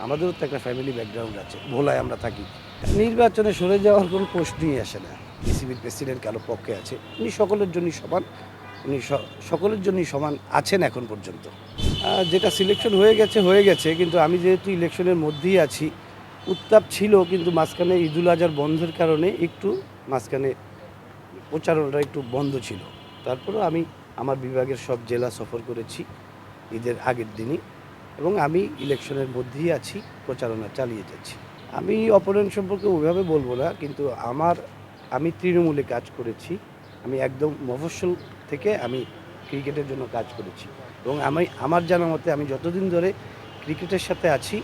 আমাদেরও তো একটা ফ্যামিলি ব্যাকগ্রাউন্ড আছে, ভোলায় আমরা থাকি। নির্বাচনে সরে যাওয়ার কোনো প্রশ্নই আসে না। বিসিবির প্রেসিডেন্ট কারো পক্ষে আছে, উনি সকলের জন্যই সমান, উনি সকলের জন্যই সমান আছেন এখন পর্যন্ত। যেটা সিলেকশন হয়ে গেছে, কিন্তু আমি যেহেতু ইলেকশনের মধ্যেই আছি, উত্তাপ ছিল, কিন্তু মাঝখানে ঈদুল আজহার বন্ধের কারণে একটু মাঝখানে প্রচারণাটা একটু বন্ধ ছিল। তারপরেও আমি আমার বিভাগের সব জেলা সফর করেছি ঈদের আগের দিনই, এবং আমি ইলেকশনের মধ্যেই আছি, প্রচারণা চালিয়ে যাচ্ছি। আমি অপোনেন্ট সম্পর্কে ওইভাবে বলবো না, কিন্তু আমি তৃণমূলে কাজ করেছি। আমি একদম মফস্বল থেকে আমি ক্রিকেটের জন্য কাজ করেছি, এবং আমার জানা মতে আমি যতদিন ধরে ক্রিকেটের সাথে আছি,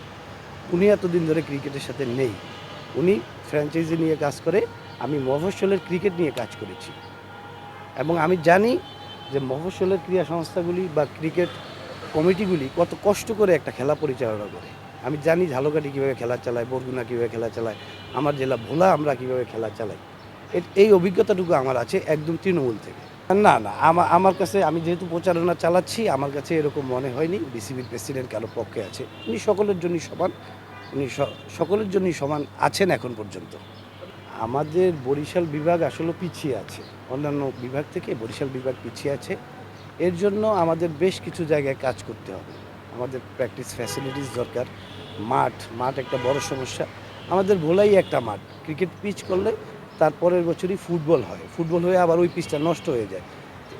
উনি এতদিন ধরে ক্রিকেটের সাথে নেই। উনি ফ্র্যাঞ্চাইজি নিয়ে কাজ করে, আমি মফস্বলের ক্রিকেট নিয়ে কাজ করেছি, এবং আমি জানি যে মফস্বলের ক্রীড়া সংস্থাগুলি বা ক্রিকেট কমিটিগুলি কত কষ্ট করে একটা খেলা পরিচালনা করে। আমি জানি ঝালকাঠি কীভাবে খেলা চালায়, বরগুনা কীভাবে খেলা চালায়, আমার জেলা ভোলা আমরা কীভাবে খেলা চালাই। এই অভিজ্ঞতাটুকু আমার আছে একদম তৃণমূল থেকে। না, না, আমার কাছে, আমি যেহেতু প্রচারণা চালাচ্ছি, আমার কাছে এরকম মনে হয়নি বিসিবির প্রেসিডেন্ট কারো পক্ষে আছে। উনি সকলের জন্যই সমান, উনি সকলের জন্যই সমান আছেন এখন পর্যন্ত। আমাদের বরিশাল বিভাগ আসলে পিছিয়ে আছে, অন্যান্য বিভাগ থেকে বরিশাল বিভাগ পিছিয়ে আছে। এর জন্য আমাদের বেশ কিছু জায়গায় কাজ করতে হবে। আমাদের প্র্যাকটিস ফ্যাসিলিটিস দরকার। মাঠ একটা বড় সমস্যা। আমাদের ভোলাই একটা মাঠ, ক্রিকেট পিচ করলে তার পরের বছরই ফুটবল হয়ে আবার ওই পিচটা নষ্ট হয়ে যায়।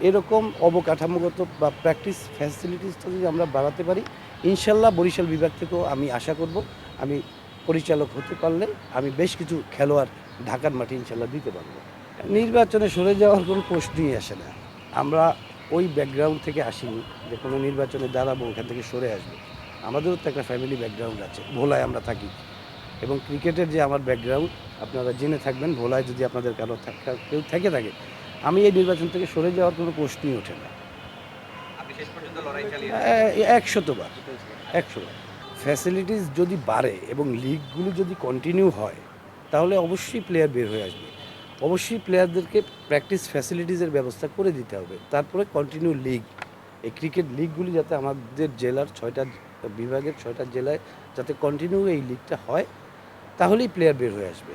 এরকম অবকাঠামোগত বা প্র্যাকটিস ফ্যাসিলিটিসটা যদি আমরা বাড়াতে পারি, ইনশাল্লাহ বরিশাল বিভাগ থেকেও আমি আশা করব, আমি পরিচালক হতে পারলে আমি বেশ কিছু খেলোয়াড় ঢাকার মাঠে ইনশাল্লাহ দিতে পারবো। নির্বাচনে সরে যাওয়ার কোনো প্রশ্নই আসে না। আমরা ওই ব্যাকগ্রাউন্ড থেকে আসিনি যে কোনো নির্বাচনে দাঁড়াবো, ওখান থেকে সরে আসবো। আমাদেরও তো একটা ফ্যামিলি ব্যাকগ্রাউন্ড আছে, ভোলায় আমরা থাকি, এবং ক্রিকেটের যে আমার ব্যাকগ্রাউন্ড আপনারা জেনে থাকবেন। ভোলায় যদি আপনাদের কেউ থেকে থাকে, আমি এই নির্বাচন থেকে সরে যাওয়ার কোনো প্রশ্নই ওঠে না। আপনি শেষ পর্যন্ত লড়াই চালিয়ে ১০০বার ১০০বার ফ্যাসিলিটিস যদি বাড়ে এবং লিগগুলো যদি কন্টিনিউ হয়, তাহলে অবশ্যই প্লেয়ার বের হয়ে আসবে। অবশ্যই প্লেয়ারদেরকে প্র্যাকটিস ফ্যাসিলিটিসের ব্যবস্থা করে দিতে হবে। তারপরে কন্টিনিউ লিগ, এই ক্রিকেট লিগগুলি যাতে আমাদের জেলার ৬টা বিভাগের ৬টা জেলায় যাতে কন্টিনিউ এই লিগটা হয়, তাহলেই প্লেয়ার বের হয়ে আসবে।